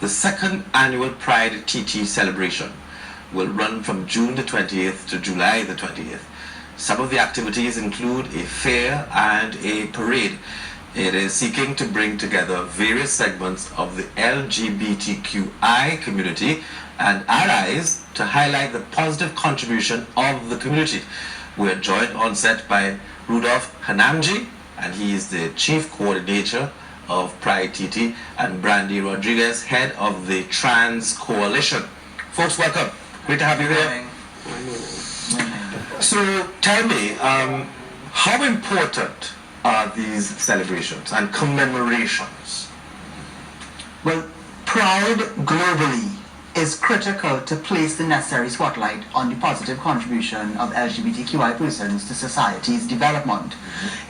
The second annual PrideTT celebration will run from June the 20th to July the 20th. Some of the activities include a fair and a parade. It is seeking to bring together various segments of the LGBTQI community and allies to highlight the positive contribution of the community. We are joined on set by Rudolph Hanamji, and he is the Chief Coordinator of PrideTT, and Brandy Rodriguez, head of the TransCoalition. Folks, welcome. Great to have you here. So tell me, how important are these celebrations and commemorations? Well, Pride globally is critical to place the necessary spotlight on the positive contribution of LGBTQI persons to society's development.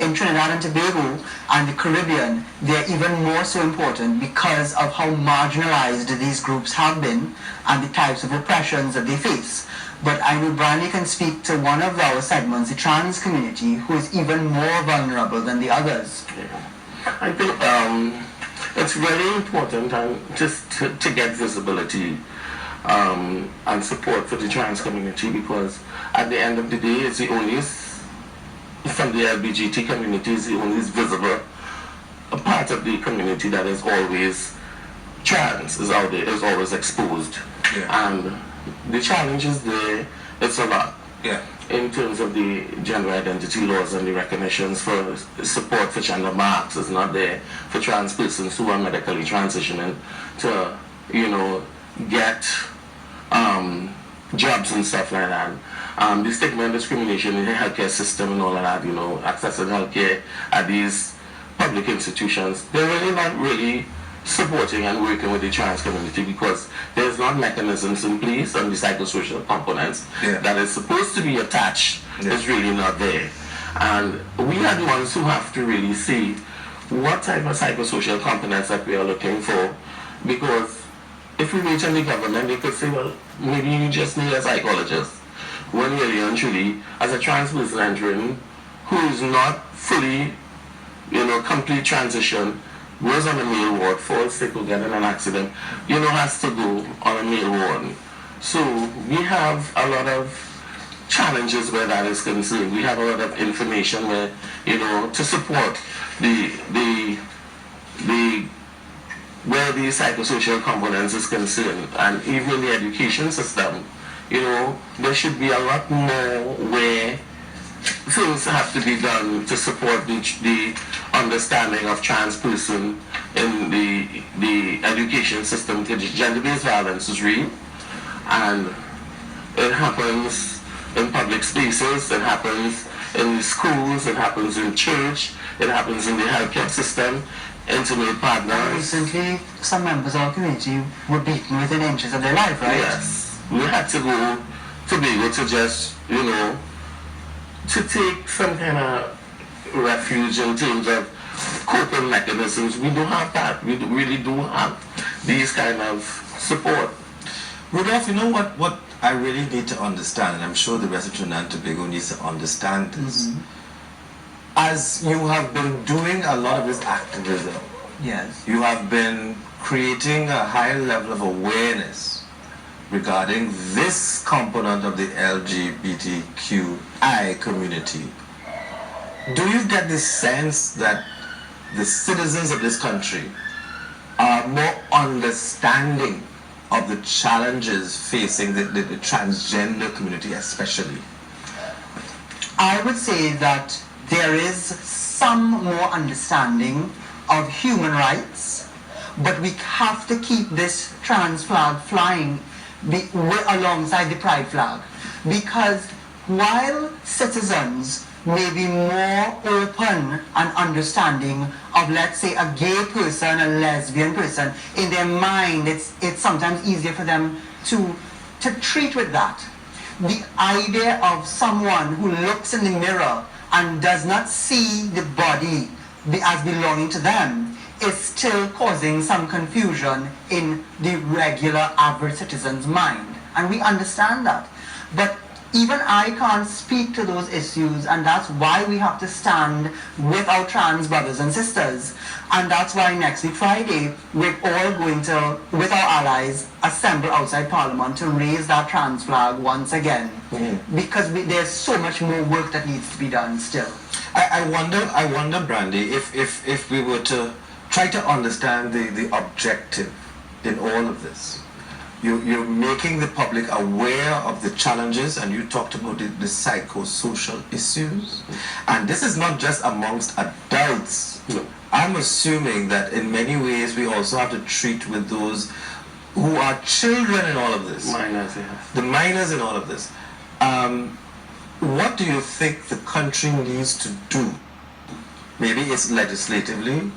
In Trinidad and Tobago and the Caribbean, they're even more so important because of how marginalized these groups have been and the types of oppressions that they face. But I know Brandy can speak to one of our segments, the trans community, who is even more vulnerable than the others. I think it's really important just to get visibility and support for the trans community, because at the end of the day, it's the only, from the LGBT community, is the only visible part of the community that is always trans, is out there, is always exposed. Yeah. And the challenge is there, it's a lot. Yeah. In terms of the gender identity laws and the recognitions for support for gender marks is not there for trans persons who are medically transitioning to, get jobs and stuff like that. The stigma and discrimination in the healthcare system and all of that, accessing healthcare at these public institutions, they're really not really supporting and working with the trans community because there's not mechanisms in place and the psychosocial components that is supposed to be attached is really not there. And we are the ones who have to really see what type of psychosocial components that we are looking for, because if we reach any government, they could say, well, maybe you just need a psychologist. When really and truly, as a trans person entering who is not fully, complete transition, goes on a male ward, falls sick or get in an accident, has to go on a male ward. So we have a lot of challenges where that is concerned. We have a lot of information where, to support where the psychosocial components is concerned, and even the education system, there should be a lot more where things have to be done to support the understanding of trans person in the education system, because gender-based violence is real, and it happens in public spaces, it happens in the schools, it happens in church, it happens in the healthcare system, intimate partners. Recently, some members of our community were beaten within inches of their life, right? Yes. We had to go to be able to just, to take some kind of refuge in terms of coping mechanisms. We don't have that. We really do have these kind of support. Rudolph, what I really need to understand, and I'm sure the rest of Trinidad and Tobago needs to understand this. As you have been doing a lot of this activism, yes, you have been creating a high level of awareness regarding this component of the LGBTQI community. Do you get the sense that the citizens of this country are more understanding of the challenges facing the transgender community especially? I would say that there is some more understanding of human rights, but we have to keep this trans flag flying alongside the pride flag, because while citizens may be more open and understanding of, let's say, a gay person, a lesbian person, in their mind it's sometimes easier for them to treat with that. The idea of someone who looks in the mirror and does not see the body as belonging to them is still causing some confusion in the regular average citizen's mind. And we understand that. But even I can't speak to those issues, and that's why we have to stand with our trans brothers and sisters. And that's why next week Friday, we're all going to, with our allies, assemble outside Parliament to raise that trans flag once again. Because there's so much more work that needs to be done still. I wonder, Brandy, if we were to try to understand the objective in all of this. You're making the public aware of the challenges, and you talked about the psychosocial issues. And this is not just amongst adults. No. I'm assuming that in many ways we also have to treat with those who are children in all of this. Minors, yes. The minors in all of this. What do you think the country needs to do? Maybe it's legislatively,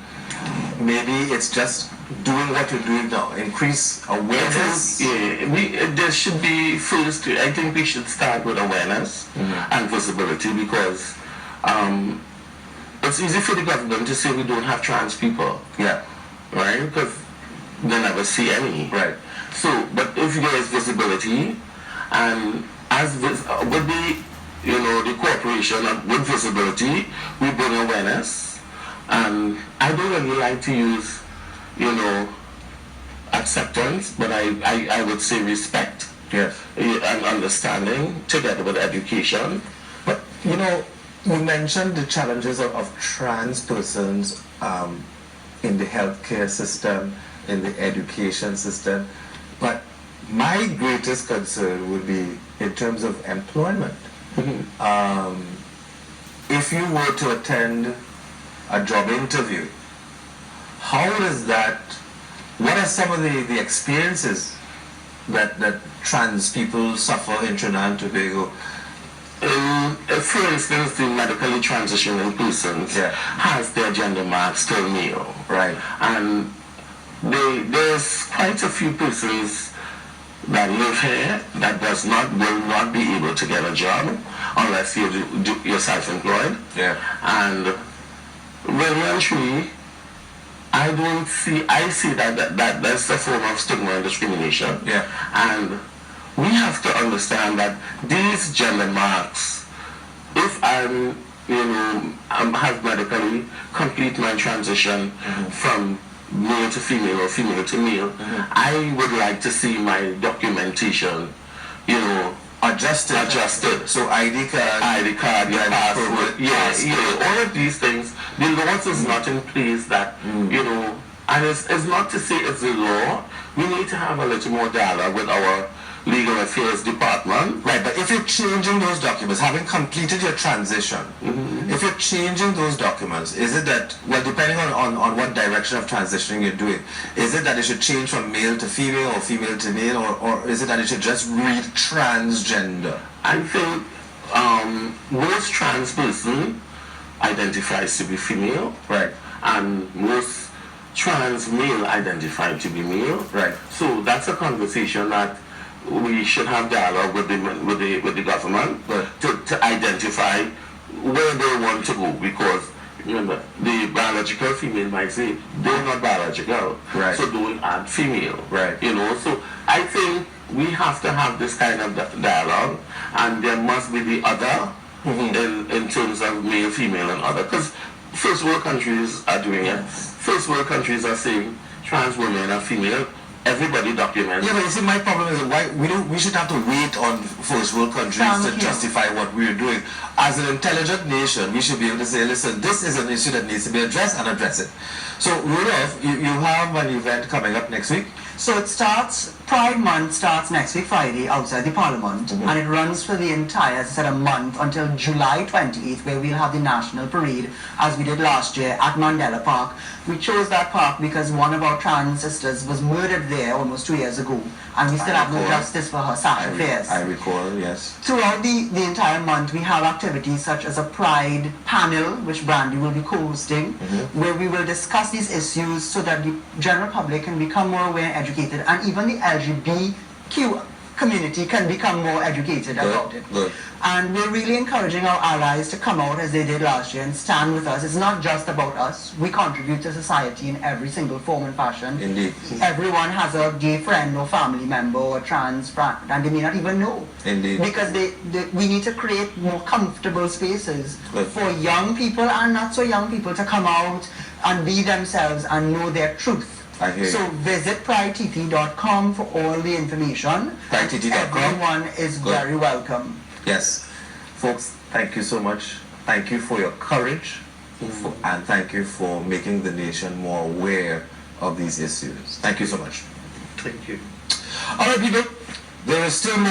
maybe it's just doing what you're doing now, increase awareness. There should be first. I think we should start with awareness and visibility, because it's easy for the government to say we don't have trans people. Yeah. Right? Because they never see any. Right. So, but if there is visibility, and with the cooperation and with visibility, we bring awareness. And I don't really like to use acceptance, but I would say respect. Yes. And understanding together with education. But you mentioned the challenges of trans persons in the healthcare system, in the education system. But my greatest concern would be in terms of employment. If you were to attend a job interview, what are some of the experiences that trans people suffer in Trinidad and Tobago? For instance, the medically transitioning persons has their gender mark still male. Right. And there's quite a few persons that live here that will not be able to get a job unless you're self-employed. Yeah. And really and truly, I see that that's a form of stigma and discrimination. Yeah. And we have to understand that these gender marks, if I have medically complete my transition from male to female or female to male, I would like to see my documentation, adjusted. So ID card, your passport, all of these things. The laws is not in place that, and it's not to say it's a law. We need to have a little more dialogue with our legal affairs department. Right, but if you're changing those documents, having completed your transition, if you're changing those documents, is it that, well, depending on what direction of transitioning you're doing, is it that it should change from male to female or female to male, or is it that it should just read transgender? I think most trans person identifies to be female. Right. And most trans male identify to be male. Right. So that's a conversation that we should have dialogue with the government to identify where they want to go, because remember, the biological female might say they're not biological, right, so don't add female. Right. So I think we have to have this kind of dialogue, and there must be the other in terms of male, female, and other, because first world countries are doing it. First world countries are saying trans women are female. Everybody documents. Yeah, but you see, my problem is why we should have to wait on first world countries to justify what we're doing. As an intelligent nation, we should be able to say, listen, this is an issue that needs to be addressed, and address it. So, Rudolph, you have an event coming up next week. So it starts, Pride Month starts next week Friday outside the Parliament, and it runs for the entire, as I said, a month until July 28th, where we'll have the national parade, as we did last year at Mandela Park. We chose that park because one of our trans sisters was murdered there almost 2 years ago, and we still have no justice for her sacrifice. I recall, yes. Throughout the entire month, we have activities such as a Pride panel, which Brandy will be co-hosting, where we will discuss these issues so that the general public can become more aware and educated, and even the LGBTQ community can become more educated about it. Good. And we're really encouraging our allies to come out as they did last year and stand with us. It's not just about us. We contribute to society in every single form and fashion. Indeed. Everyone has a gay friend or family member or trans friend, and they may not even know. Indeed. Because we need to create more comfortable spaces Good. for young people and not so young people to come out and be themselves and know their truth. I hear So you. visit PrideTT.com for all the information. PrideTT.com. Everyone is Good. very welcome. Yes. Folks, thank you so much. Thank you for your courage and thank you for making the nation more aware of these issues. Thank you so much. Thank you. All right, people, there is still more.